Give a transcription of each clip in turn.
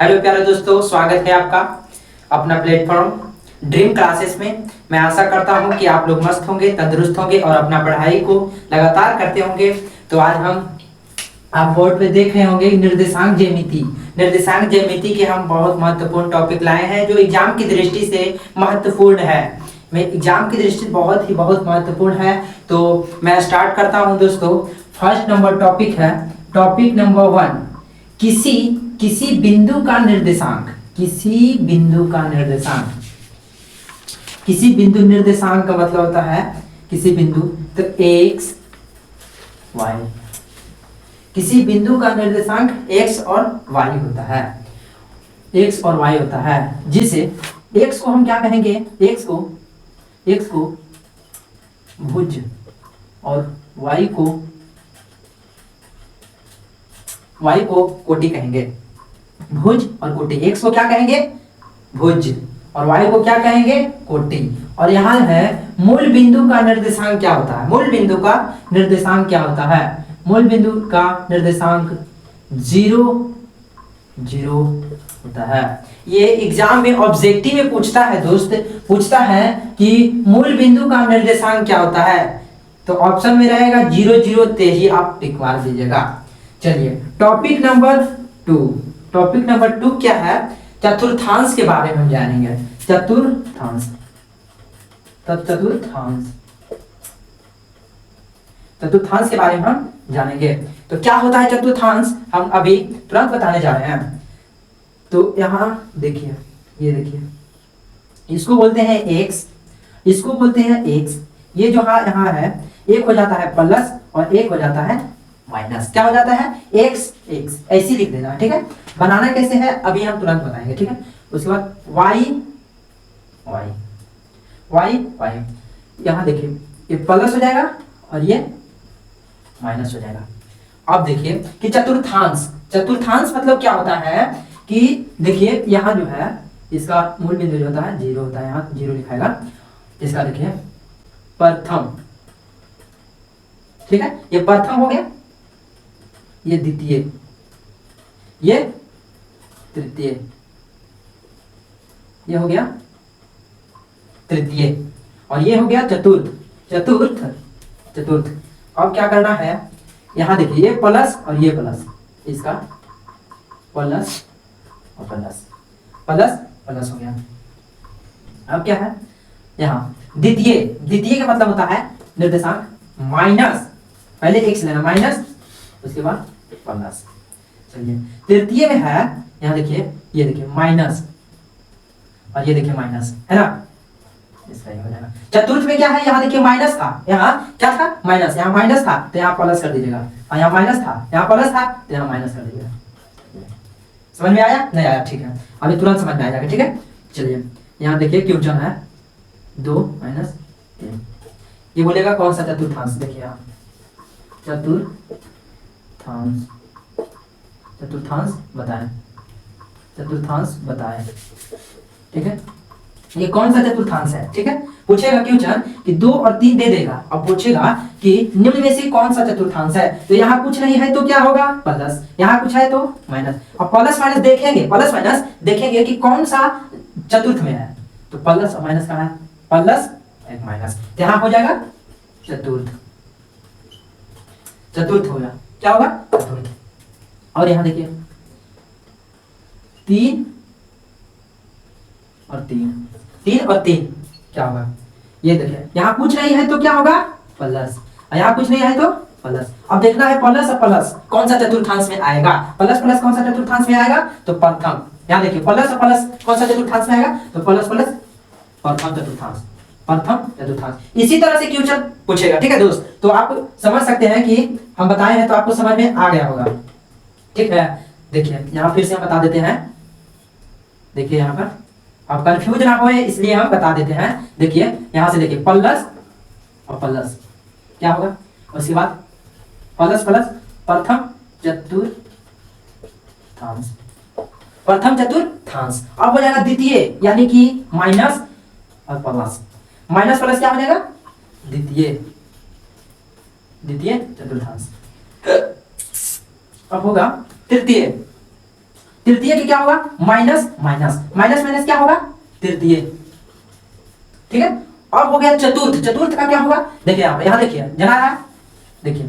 Hello प्यारे दोस्तों, स्वागत है आपका अपना प्लेटफॉर्म ड्रीम क्लासेस में। मैं आशा करता हूं कि आप लोग मस्त होंगे, तंदुरुस्त होंगे और अपना पढ़ाई को लगातार करते होंगे। तो आज आप बोर्ड पे देख रहे होंगे निर्देशांक ज्यामिति के हम बहुत महत्वपूर्ण टॉपिक लाए हैं जो एग्जाम की दृष्टि से महत्वपूर्ण है। मैं एग्जाम की दृष्टि बहुत महत्वपूर्ण है। तो मैं स्टार्ट करता हूं दोस्तों। फर्स्ट नंबर टॉपिक है, टॉपिक नंबर 1, किसी किसी बिंदु का निर्देशांक। किसी बिंदु निर्देशांक का मतलब होता है किसी बिंदु, तो x y, किसी बिंदु का निर्देशांक x और y होता है, x और y होता है, जिसे x को हम क्या कहेंगे, x को भुज और y को कोटि कहेंगे। भुज और कोटि, x को क्या कहेंगे, भुज, और y को क्या कहेंगे, कोटि। और यहाँ है मूल बिंदु का निर्देशांक क्या होता है, मूल बिंदु का निर्देशांक 0 होता है। ये एग्जाम में ऑब्जेक्टिव में पूछता है दोस्त, पूछता है कि मूल बिंदु का निर्देशांक क्या होता है, तो ऑप्शन में रहेगा 0 0, तेजी आप टिक मार दीजिएगा। चलिए टॉपिक नंबर 2 क्या है, चतुर्थांश के बारे में हम जानेंगे। चतुर्थांश के बारे में हम जानेंगे। तो क्या होता है चतुर्थांश, हम अभी तुरंत बताने जा रहे हैं। तो यहाँ देखिए, ये देखिए, इसको बोलते हैं x, इसको बोलते हैं x। ये जो यहाँ है, एक हो जाता है प्लस और एक हो जाता है माइनस। क्या हो जाता है, x ऐसे लिख देना, ठीक है। बनाना कैसे है अभी हम तुरंत बताएंगे, ठीक है। उसके बाद y, यहाँ देखिए, ये प्लस हो जाएगा और ये माइनस हो जाएगा। अब देखिए कि चतुर्थांश मतलब क्या होता है कि देखिए यहाँ जो है, इसका मूल बिंदु जो होता है 0 होता है, यहाँ 0 लिखाएगा। इसका देखिए प्रथम, ठीक है, ये प्रथम हो गया, ये द्वितीय, ये तृतीय, ये हो गया तृतीय, और ये हो गया चतुर्थ। अब क्या करना है, यहाँ देखिए, ये प्लस और ये प्लस, इसका प्लस और प्लस हो गया। अब क्या है, यहाँ द्वितीय का मतलब होता है निर्देशांक माइनस, पहले x लेना माइनस, उसके बाद प्लस। चलिए तृतीय में है, यहाँ देखिए, ये देखिए माइनस और ये देखिए माइनस, है ना, इसका हो जाएगा। चतुर्थ में क्या है, यहाँ देखिए माइनस था, यहाँ क्या था, माइनस, यहाँ माइनस था तो यहाँ प्लस कर दीजिएगा, और यहाँ माइनस था, यहाँ प्लस था तो यहाँ माइनस कर दीजिएगा। समझ में आया, नहीं आया, ठीक है, अभी तुरंत समझ में आ जाएगा, ठीक है। चलिए यहाँ देखिए क्वेश्चन है 2 माइनस 3, ये बोलेगा कौन सा चतुर्थांश, देखिए यहाँ चतुर्थांश बताएं, ठीक है। ये कौन सा चतुर्थांश है, ठीक है। पूछेगा क्वेश्चन कि 2 और 3 दे देगा, अब पूछेगा कि निम्न में से कौन सा चतुर्थांश है, तो यहाँ कुछ नहीं है तो क्या होगा, प्लस, यहाँ कुछ है तो माइनस। और प्लस माइनस देखेंगे कि कौन सा चतुर्थ में है, तो प्लस और माइनस कहाँ है, प्लस एक माइनस, तो यहाँ हो जाएगा चतुर्थ होगा, क्या होगा, चतुर्थ। और यहाँ देखिए 3 और 3 क्या होगा, ये देखिए, यहाँ कुछ नहीं है तो क्या होगा, प्लस, और यहाँ कुछ नहीं है तो प्लस। अब देखना है प्लस और प्लस कौन सा चतुर्थांश में आएगा, प्लस कौन सा चतुर्थांश में आएगा, तो प्रथम। यहाँ देखिए प्लस और प्लस कौन सा चतुर्थांश में आएगा, तो प्लस प्रथम चतुर्थांश। इसी तरह से क्वेश्चन पूछेगा, ठीक है दोस्त। तो आप समझ सकते हैं कि हम बताए हैं तो आपको समझ में आ गया होगा, ठीक है। देखिए यहाँ फिर से हम बता देते हैं, देखिए यहाँ पर आप कंफ्यूज ना होए इसलिए हम बता देते हैं। देखिए यहाँ से देखिए प्लस और प्लस क्या होगा, उसके बाद प्लस प्रथम चतुर्थांश। अब हो जाएगा द्वितीय, यानी कि माइनस और प्लस, माइनस प्लस क्या हो जाएगा, द्वितीय चतुर्थांश। अब होगा तृतीय, तृतीय की क्या होगा, माइनस माइनस माइनस माइनस क्या होगा, तृतीय। ठीक है, अब हो गया चतुर्थ, चतुर्थ का क्या होगा, देखिए यहाँ देखिए जना रहा है, देखिए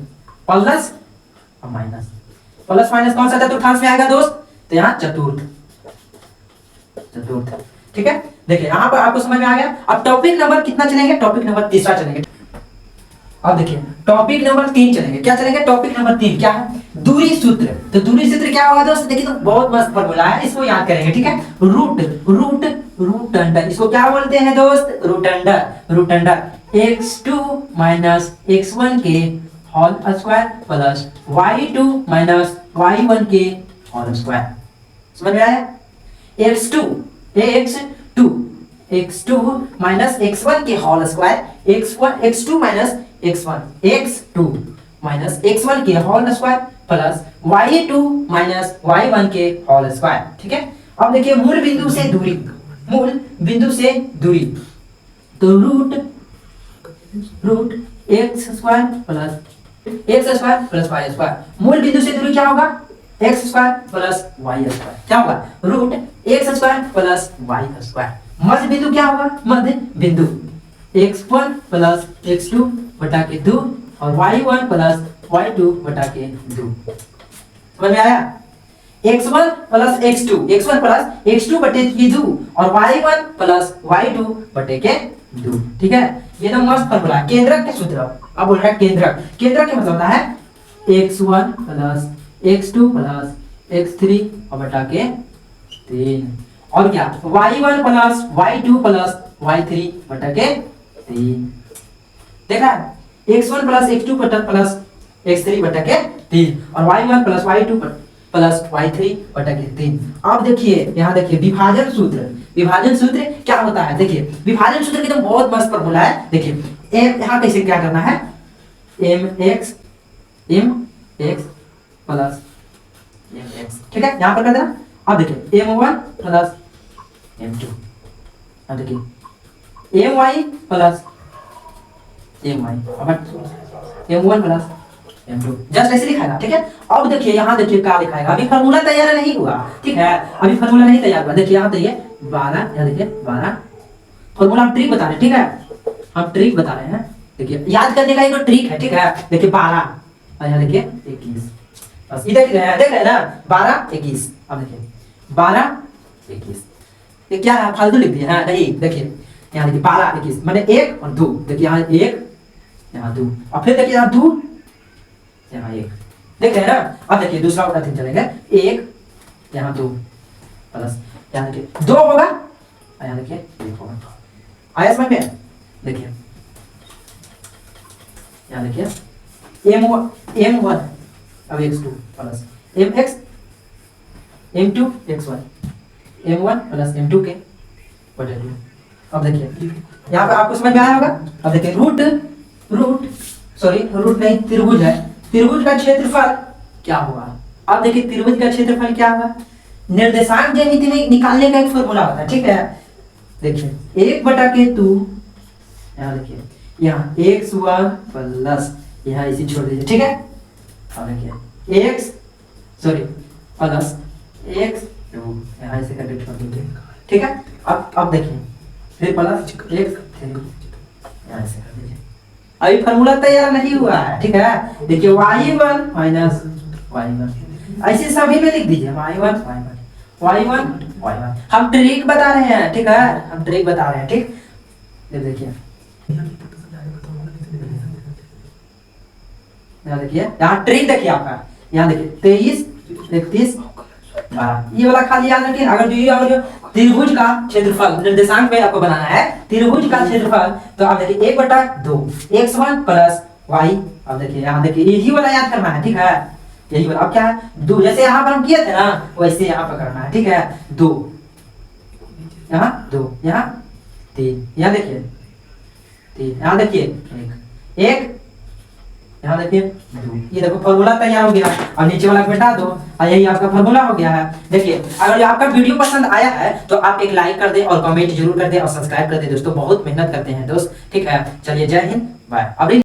प्लस और माइनस, प्लस माइनस कौन सा चतुर्थांश में आएगा दोस्त, तो यहाँ चतुर्थ, चतुर्थ। ठीक है, देखिए यहाँ पर आपको समझ में आ गया। अब टॉपिक नंबर कितना चलेंगे, टॉपिक नंबर तीसरा चलेंगे। अब देखिए टॉपिक नंबर 3 चलेंगे, क्या चलेंगे, टॉपिक नंबर 3 क्या है, दूरी सूत्र। तो दूरी सूत्र क्या होगा दोस्त, देखिए तो बहुत मस्त फॉर्मूला है, इसको याद करेंगे। ठीक है, रूट रूट रूट अंडर, इसको क्या बोलते हैं दोस्त, root under, root under x2 minus x1 के whole square plus y2 minus y1 के होल स्क्वायर। समझ में आया, x2 माइनस x1 के whole square, x2 minus x2 minus x1 के whole square plus y2 minus y1 के whole square. ठीक है, अब देखिए मूल बिंदु से दूरी, मूल बिंदु से दूरी, तो root x square plus y square, मूल बिंदु से दूरी क्या होगा, x square plus y square, क्या होगा, root x square plus y square. मध्य बिंदु क्या होगा, मध्य बिंदु x1 प्लस x2 बटा के 2 और y1 प्लस y2 बटा के 2। समझ में आया, x1 प्लस x2 बटे के 2 और y1 प्लस y2 बटे के 2। ठीक है, ये तो मस्त फॉर्मूला है, केंद्रक के सूत्र। अब बोल रहा है केंद्रक, केंद्रक क्या मतलब होता है, x1 plus x2 plus x3 और बटा के 3 और क्या y1 plus y2 plus y3 बटा के 3। देखा x1 plus x2 plus x3 बटा के 3 और y1 plus y2 plus y3 बटा के 3। अब देखिए यहाँ देखिए विभाजन सूत्र, विभाजन सूत्र क्या होता है, देखिए विभाजन सूत्र की तो बहुत मस्त फॉर्मूला है। देखिए यहाँ कैसे क्या करना है, mx प्लस mx, ठीक है, यहाँ पर कर देना। अब देखिए m1 प्लस m2, अब देखिए my plus my, m1 plus m2, just ऐसे लिखाएगा। ठीक है, अब देखिए यहाँ देखिए क्या लिखाएगा, अभी फार्मूला तैयार नहीं हुआ। ठीक है, अभी फार्मूला नहीं तैयार हुआ। देखिए यहाँ देखिए 12, यहाँ देखिए 12 फार्मूला हम ट्रिक बता रहे हैं। ठीक है, हम ट्रिक बता रहे हैं, देखिए याद करने का एक ट्रिक है। ठीक है, देखिए 12 और यहाँ देखिए 21, बस ये देख रहे हैं ना, 12 21। अब देखिए 12 21, ये क्या है, फालतू लिख दिया है, नहीं देखिए यहाँ देखिए 12 21 मैंने 1 और 2, देखिए यहाँ 1 यहाँ 2 और फिर देखिए यहाँ 2 यहाँ 1, देख रहे हैं ना। अब देखिए दूसरा वाला दिन चलेगा, 1 यहाँ 2 प्लस यहाँ देखिए 2 होगा और यहाँ देखिए 1 होगा। आया समझ में, देखिए यहाँ देखिए m1 अब x2 plus mx m2 x1 m1 plus m2 के बटे 2। अब देखिए यहाँ पे आपको समझ में आया होगा। अब देखिए रूट नहीं, त्रिभुज है, त्रिभुज का क्षेत्रफल क्या होगा। अब देखिए त्रिभुज का क्षेत्रफल क्या होगा, निर्देशांक ज्यामिति में निकालने का एक फॉर्मूला होता है। ठीक है, देखिए 1/2, यहाँ देखिए यहाँ x1 प्लस यहाँ इसी छोड़ दीजिए। ठीक है, अब देखिए प्लस x2 यहाँ इसे करके छोड़ दीजिए। ठीक है, अब देखिए फिर प्लस x3 यहाँ से कर दीजिए। अभी फार्मूला तैयार नहीं हुआ है। ठीक है, देखिए y1 माइनस y1 ऐसे सभी में लिख दीजिए, y1 हम ट्रिक बता रहे हैं। ठीक है, हम ट्रिक बता रहे हैं। ठीक, ये देखिए यहाँ देखिए, यहाँ ट्रिक देखिए आपका, यहाँ देखिए 23 31 12, ये वाला खाली याद रखिए। अगर जो त्रिभुज का क्षेत्रफल निर्देशांक में आपको बनाना है, त्रिभुज का क्षेत्रफल, तो आप देखिए 1/2 x1 प्लस y। अब देखिए यहाँ देखिए यही वाला याद करना है। ठीक है, यही वाला। अब क्या है 2, जैसे यहाँ पर हम किए थे ना वैसे यहाँ पर करना है। ठीक है, 2 यहाँ 2 यहाँ 3, यहाँ देखिए 3, यहाँ देखिए 1 यहाँ देखिए 2। ये देखो फॉर्मूला तैयार हो गया। और नीचे वाला बैठा दो और यही आपका फॉर्मूला हो गया है। देखिए अगर जो आपका वीडियो पसंद आया है तो आप एक लाइक कर दें और कमेंट जरूर कर दें और सब्सक्राइब कर दें। दोस्तों बहुत मेहनत करते हैं दोस्त। ठीक है, चलिए जय हिंद, बाय। अब